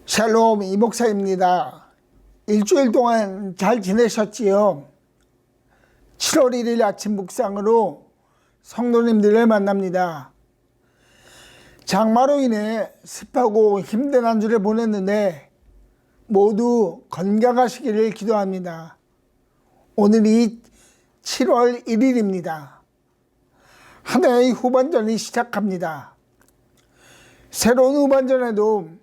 샬롬 이목사입니다. 일주일 동안 잘 지내셨지요? 7월 1일 아침 묵상으로 성도님들을 만납니다. 장마로 인해 습하고 힘든 한 주를 보냈는데 모두 건강하시기를 기도합니다. 오늘이 7월 1일입니다. 한 해의 후반전이 시작합니다. 새로운 후반전에도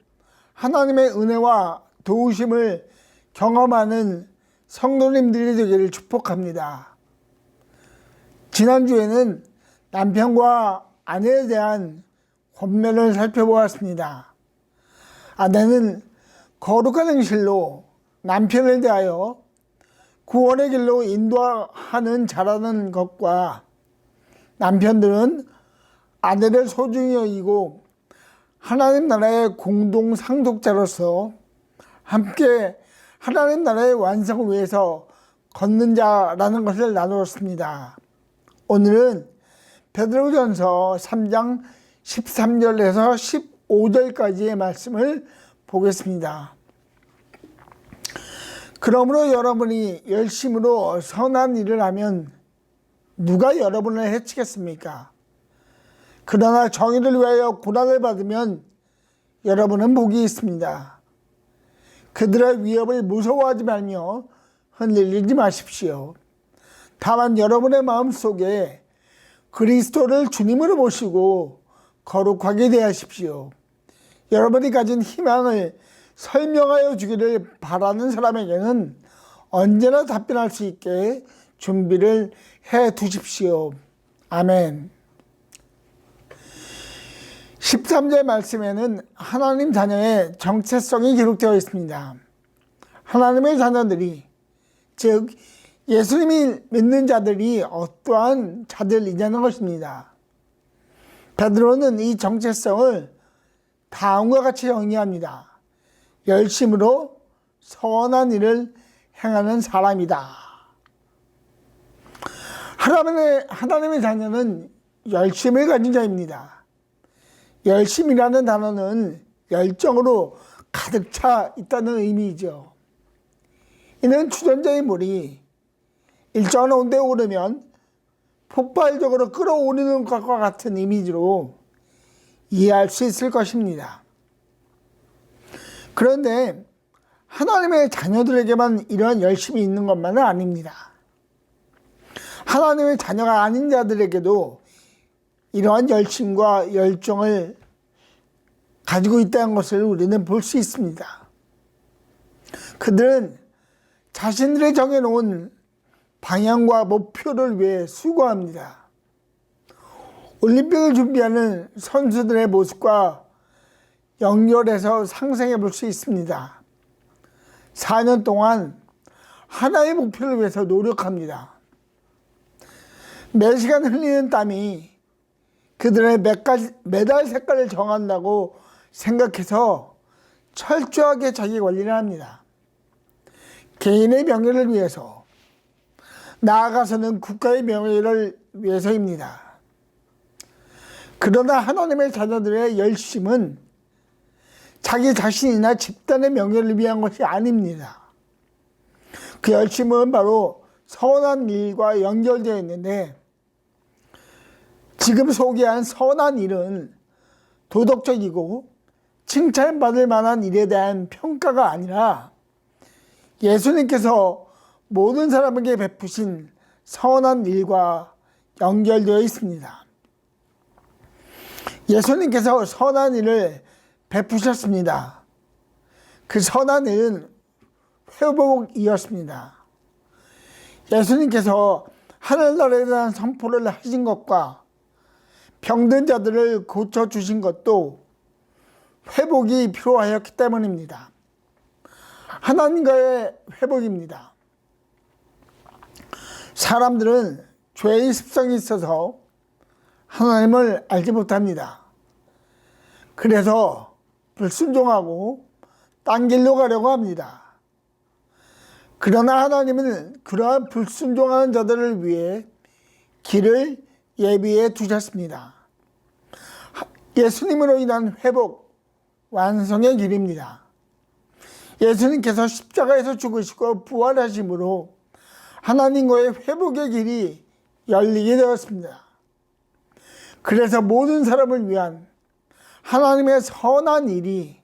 하나님의 은혜와 도우심을 경험하는 성도님들이 되기를 축복합니다. 지난주에는 남편과 아내에 대한 권면을 살펴보았습니다. 아내는 거룩한 행실로 남편을 대하여 구원의 길로 인도하는 잘하는 것과 남편들은 아내를 소중히 여기고 하나님 나라의 공동 상속자로서 함께 하나님 나라의 완성을 위해서 걷는 자라는 것을 나누었습니다. 오늘은 베드로전서 3장 13절에서 15절까지의 말씀을 보겠습니다. 그러므로 여러분이 열심으로 선한 일을 하면 누가 여러분을 해치겠습니까? 그러나 정의를 위하여 고난을 받으면 여러분은 복이 있습니다. 그들의 위협을 무서워하지 말며 흔들리지 마십시오. 다만 여러분의 마음속에 그리스도를 주님으로 모시고 거룩하게 대하십시오. 여러분이 가진 희망을 설명하여 주기를 바라는 사람에게는 언제나 답변할 수 있게 준비를 해 두십시오. 아멘. 13절 말씀에는 하나님 자녀의 정체성이 기록되어 있습니다. 하나님의 자녀들이, 즉 예수님이 믿는 자들이 어떠한 자들이냐는 것입니다. 베드로는 이 정체성을 다음과 같이 정의합니다. 열심으로 선한 일을 행하는 사람이다. 하나님의 자녀는 열심을 가진 자입니다. 열심이라는 단어는 열정으로 가득 차 있다는 의미이죠. 이는 주전자의 물이 일정한 온도에 오르면 폭발적으로 끌어오르는 것과 같은 이미지로 이해할 수 있을 것입니다. 그런데 하나님의 자녀들에게만 이러한 열심이 있는 것만은 아닙니다. 하나님의 자녀가 아닌 자들에게도 이러한 열심과 열정을 가지고 있다는 것을 우리는 볼 수 있습니다. 그들은 자신들이 정해놓은 방향과 목표를 위해 수고합니다. 올림픽을 준비하는 선수들의 모습과 연결해서 상상해 볼 수 있습니다. 4년 동안 하나의 목표를 위해서 노력합니다. 매 시간 흘리는 땀이 그들의 메달 색깔을 정한다고 생각해서 철저하게 자기 관리를 합니다. 개인의 명예를 위해서, 나아가서는 국가의 명예를 위해서입니다. 그러나 하나님의 자녀들의 열심은 자기 자신이나 집단의 명예를 위한 것이 아닙니다. 그 열심은 바로 선한 일과 연결되어 있는데, 지금 소개한 선한 일은 도덕적이고 칭찬받을 만한 일에 대한 평가가 아니라 예수님께서 모든 사람에게 베푸신 선한 일과 연결되어 있습니다. 예수님께서 선한 일을 베푸셨습니다. 그 선한 일은 회복이었습니다. 예수님께서 하늘나라에 대한 선포를 하신 것과 병든 자들을 고쳐주신 것도 회복이 필요하였기 때문입니다. 하나님과의 회복입니다. 사람들은 죄의 습성이 있어서 하나님을 알지 못합니다. 그래서 불순종하고 딴 길로 가려고 합니다. 그러나 하나님은 그러한 불순종하는 자들을 위해 길을 예비해 두셨습니다. 예수님으로 인한 회복, 완성의 길입니다. 예수님께서 십자가에서 죽으시고 부활하심으로 하나님과의 회복의 길이 열리게 되었습니다. 그래서 모든 사람을 위한 하나님의 선한 일이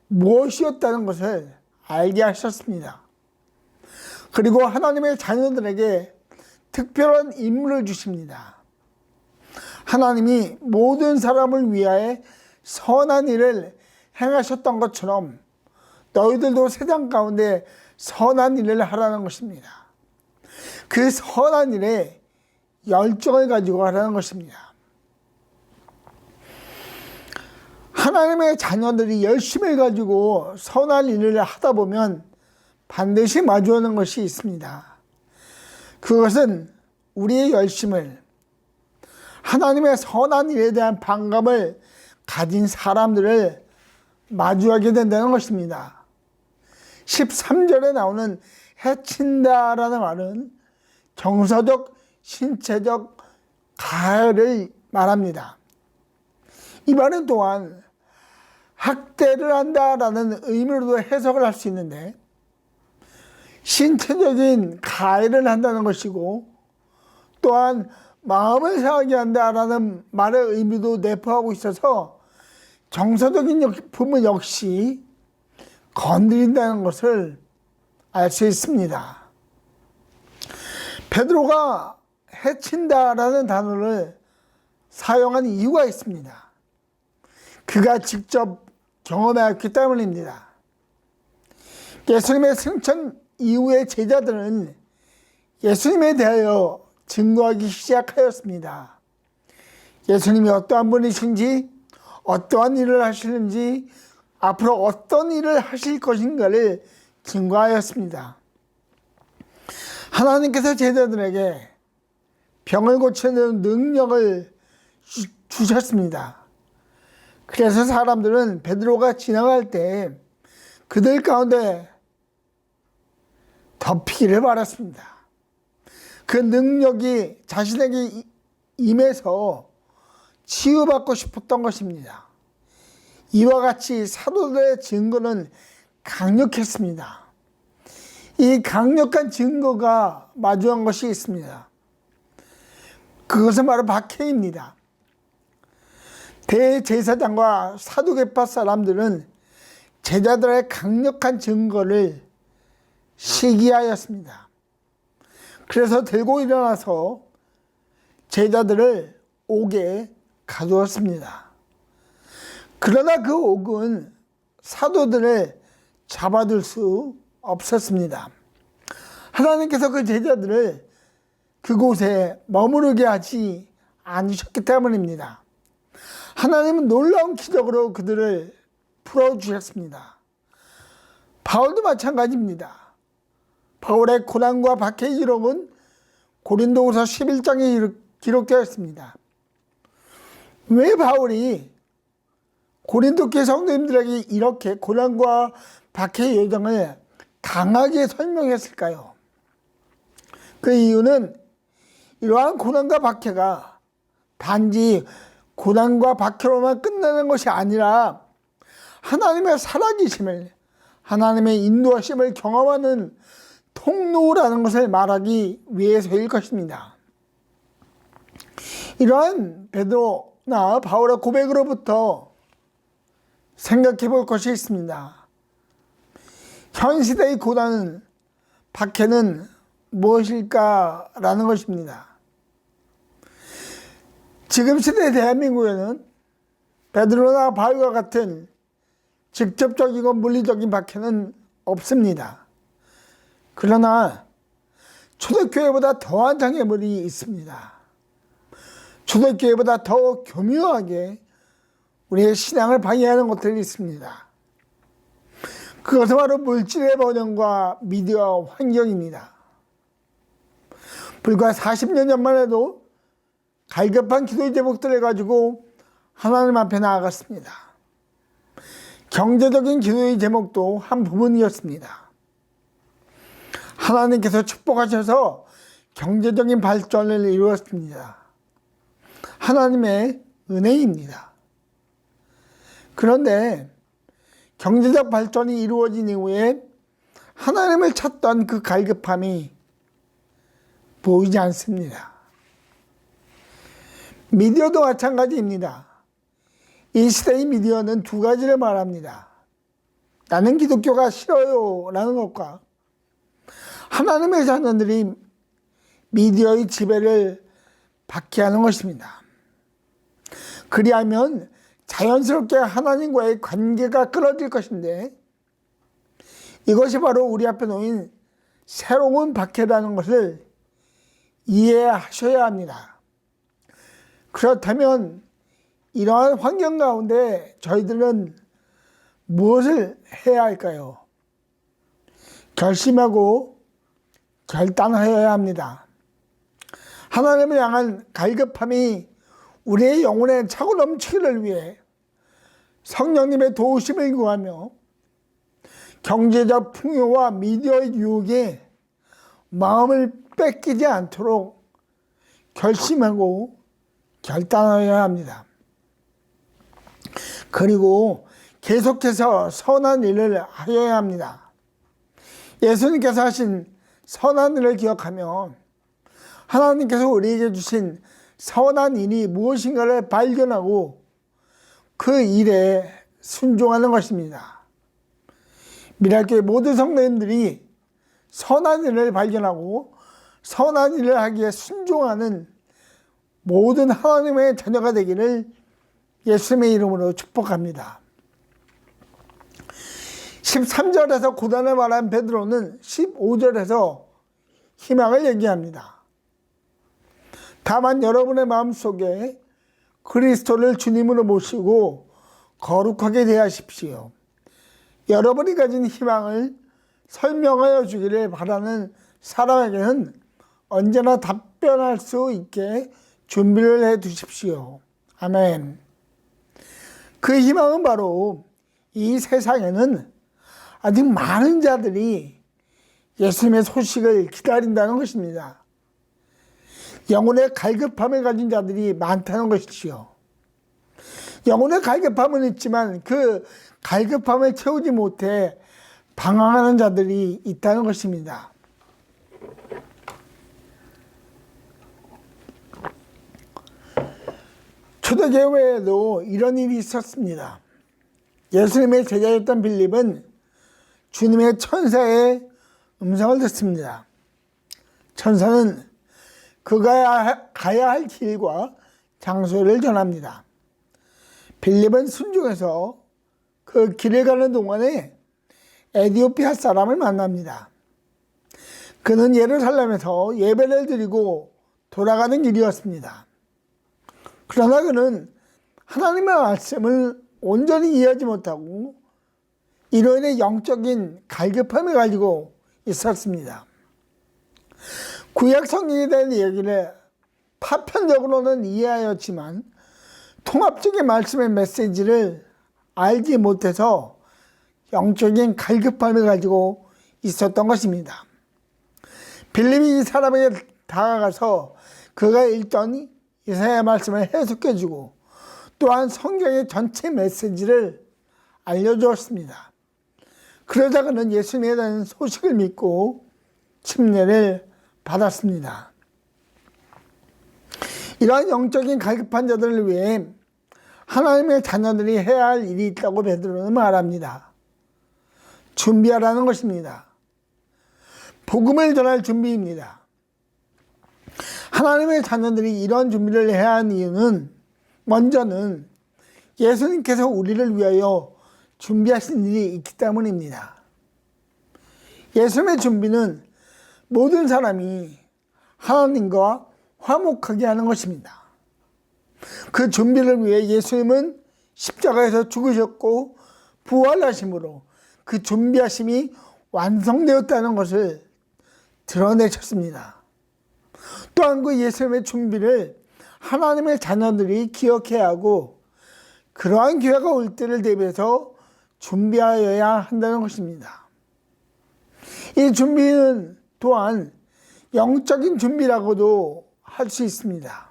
무엇이었다는 것을 알게 하셨습니다. 그리고 하나님의 자녀들에게 특별한 임무를 주십니다. 하나님이 모든 사람을 위하여 선한 일을 행하셨던 것처럼 너희들도 세상 가운데 선한 일을 하라는 것입니다. 그 선한 일에 열정을 가지고 하라는 것입니다. 하나님의 자녀들이 열심을 가지고 선한 일을 하다 보면 반드시 마주하는 것이 있습니다. 그것은 우리의 열심을, 하나님의 선한 일에 대한 반감을 가진 사람들을 마주하게 된다는 것입니다. 13절에 나오는 해친다라는 말은 정서적, 신체적 가해를 말합니다. 이 말은 또한 학대를 한다라는 의미로도 해석을 할 수 있는데, 신체적인 가해를 한다는 것이고 또한 마음을 상하게 한다라는 말의 의미도 내포하고 있어서 정서적인 부분 역시 건드린다는 것을 알 수 있습니다. 베드로가 해친다라는 단어를 사용한 이유가 있습니다. 그가 직접 경험했기 때문입니다. 예수님의 승천 이후의 제자들은 예수님에 대하여 증거하기 시작하였습니다. 예수님이 어떠한 분이신지, 어떠한 일을 하시는지, 앞으로 어떤 일을 하실 것인가를 증거하였습니다. 하나님께서 제자들에게 병을 고치는 능력을 주셨습니다. 그래서 사람들은 베드로가 지나갈 때 그들 가운데 덮이기를 바랐습니다. 그 능력이 자신에게 임해서 치유받고 싶었던 것입니다. 이와 같이 사도들의 증거는 강력했습니다. 이 강력한 증거가 마주한 것이 있습니다. 그것은 바로 박해입니다. 대제사장과 사두개파 사람들은 제자들의 강력한 증거를 시기하였습니다. 그래서 들고 일어나서 제자들을 옥에 가두었습니다. 그러나 그 옥은 사도들을 잡아둘 수 없었습니다. 하나님께서 그 제자들을 그곳에 머무르게 하지 않으셨기 때문입니다. 하나님은 놀라운 기적으로 그들을 풀어주셨습니다. 바울도 마찬가지입니다. 바울의 고난과 박해의 기록은 고린도후서 11장에 기록되어 있습니다. 왜 바울이 고린도 교회 성도님들에게 이렇게 고난과 박해의 여정을 강하게 설명했을까요? 그 이유는 이러한 고난과 박해가 단지 고난과 박해로만 끝나는 것이 아니라 하나님의 살아계심을, 하나님의 인도하심을 경험하는 통로라는 것을 말하기 위해서일 것입니다. 이러한 베드로나 바울의 고백으로부터 생각해 볼 것이 있습니다. 현 시대의 고난은, 박해는 무엇일까라는 것입니다. 지금 시대 대한민국에는 베드로나 바울과 같은 직접적이고 물리적인 박해는 없습니다. 그러나 초대교회보다 더한 장애물이 있습니다. 초대교회보다 더 교묘하게 우리의 신앙을 방해하는 것들이 있습니다. 그것은 바로 물질의 번영과 미디어 환경입니다. 불과 40년 전만 해도 갈급한 기도의 제목들을 가지고 하나님 앞에 나아갔습니다. 경제적인 기도의 제목도 한 부분이었습니다. 하나님께서 축복하셔서 경제적인 발전을 이루었습니다. 하나님의 은혜입니다. 그런데 경제적 발전이 이루어진 이후에 하나님을 찾던 그 갈급함이 보이지 않습니다. 미디어도 마찬가지입니다. 이 시대의 미디어는 두 가지를 말합니다. 나는 기독교가 싫어요 라는 것과 하나님의 자녀들이 미디어의 지배를 받게 하는 것입니다. 그리하면 자연스럽게 하나님과의 관계가 끊어질 것인데 이것이 바로 우리 앞에 놓인 새로운 박해라는 것을 이해하셔야 합니다. 그렇다면 이러한 환경 가운데 저희들은 무엇을 해야 할까요? 결심하고 결단하여야 합니다. 하나님을 향한 갈급함이 우리의 영혼에 차고 넘치기를 위해 성령님의 도우심을 구하며 경제적 풍요와 미디어의 유혹에 마음을 뺏기지 않도록 결심하고 결단하여야 합니다. 그리고 계속해서 선한 일을 하여야 합니다. 예수님께서 하신 선한 일을 기억하며 하나님께서 우리에게 주신 선한 일이 무엇인가를 발견하고 그 일에 순종하는 것입니다. 미랄교회 모든 성도님들이 선한 일을 발견하고 선한 일을 하기에 순종하는 모든 하나님의 자녀가 되기를 예수님의 이름으로 축복합니다. 13절에서 고난을 말한 베드로는 15절에서 희망을 얘기합니다. 다만 여러분의 마음속에 그리스도를 주님으로 모시고 거룩하게 대하십시오. 여러분이 가진 희망을 설명하여 주기를 바라는 사람에게는 언제나 답변할 수 있게 준비를 해 두십시오. 아멘. 그 희망은 바로 이 세상에는 아직 많은 자들이 예수님의 소식을 기다린다는 것입니다. 영혼의 갈급함을 가진 자들이 많다는 것이지요. 영혼의 갈급함은 있지만 그 갈급함을 채우지 못해 방황하는 자들이 있다는 것입니다. 초대교회에도 이런 일이 있었습니다. 예수님의 제자였던 빌립은 주님의 천사의 음성을 듣습니다. 천사는 그가 가야 할 길과 장소를 전합니다. 빌립은 순종해서 그 길을 가는 동안에 에티오피아 사람을 만납니다. 그는 예루살렘에서 예배를 드리고 돌아가는 길이었습니다. 그러나 그는 하나님의 말씀을 온전히 이해하지 못하고 이로 인해 영적인 갈급함을 가지고 있었습니다. 구약 성경에 대한 이야기를 파편적으로는 이해하였지만 통합적인 말씀의 메시지를 알지 못해서 영적인 갈급함을 가지고 있었던 것입니다. 빌립이 이 사람에게 다가가서 그가 읽던 이사야 말씀을 해석해주고 또한 성경의 전체 메시지를 알려주었습니다. 그러자 그는 예수님에 대한 소식을 믿고 침례를 받았습니다. 이러한 영적인 갈급한 자들을 위해 하나님의 자녀들이 해야 할 일이 있다고 베드로는 말합니다. 준비하라는 것입니다. 복음을 전할 준비입니다. 하나님의 자녀들이 이런 준비를 해야 하는 이유는 먼저는 예수님께서 우리를 위하여 준비하신 일이 있기 때문입니다. 예수님의 준비는 모든 사람이 하나님과 화목하게 하는 것입니다. 그 준비를 위해 예수님은 십자가에서 죽으셨고 부활하심으로 그 준비하심이 완성되었다는 것을 드러내셨습니다. 또한 그 예수님의 준비를 하나님의 자녀들이 기억해야 하고 그러한 기회가 올 때를 대비해서 준비하여야 한다는 것입니다. 이 준비는 또한 영적인 준비라고도 할 수 있습니다.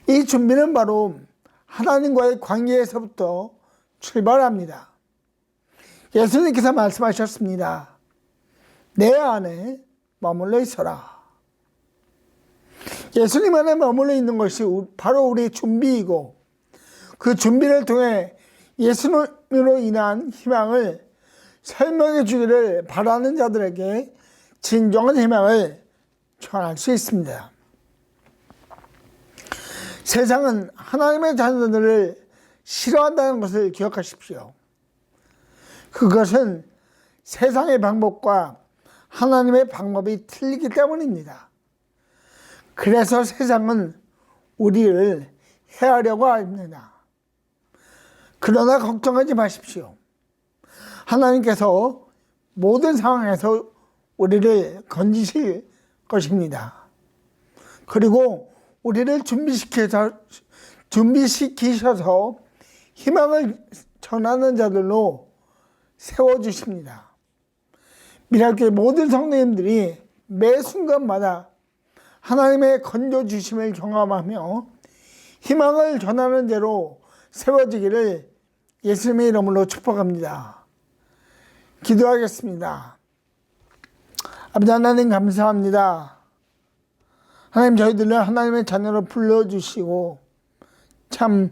이 준비는 바로 하나님과의 관계에서부터 출발합니다. 예수님께서 말씀하셨습니다. 내 안에 머물러 있어라. 예수님 안에 머물러 있는 것이 바로 우리의 준비이고, 그 준비를 통해 예수님으로 인한 희망을 설명해 주기를 바라는 자들에게 진정한 희망을 전할 수 있습니다. 세상은 하나님의 자녀들을 싫어한다는 것을 기억하십시오. 그것은 세상의 방법과 하나님의 방법이 틀리기 때문입니다. 그래서 세상은 우리를 해하려고 합니다. 그러나 걱정하지 마십시오. 하나님께서 모든 상황에서 우리를 건지실 것입니다. 그리고 우리를 준비시키셔서 희망을 전하는 자들로 세워주십니다. 미랄교회 모든 성도님들이 매 순간마다 하나님의 건져주심을 경험하며 희망을 전하는 자로 세워지기를 예수님의 이름으로 축복합니다. 기도하겠습니다. 아버지 하나님 감사합니다. 하나님, 저희들을 하나님의 자녀로 불러주시고 참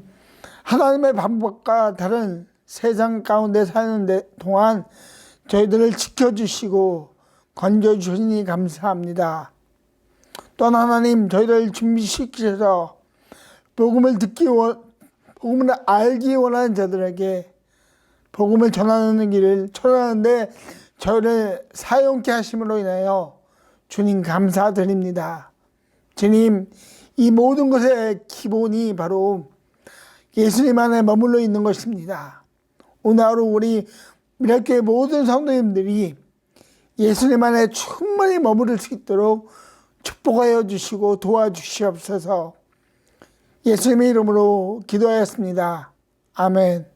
하나님의 방법과 다른 세상 가운데 사는 동안 저희들을 지켜주시고 건져주시니 감사합니다. 또한 하나님, 저희를 준비시키셔서 복음을 알기 원하는 자들에게 복음을 전하는 길을 전하는데 저희를 사용케 하심으로 인하여 주님 감사드립니다. 주님, 이 모든 것의 기본이 바로 예수님 안에 머물러 있는 것입니다. 오늘 하루 우리 미랄교회 모든 성도님들이 예수님 안에 충분히 머무를 수 있도록 축복하여 주시고 도와주시옵소서. 예수님의 이름으로 기도하였습니다. 아멘.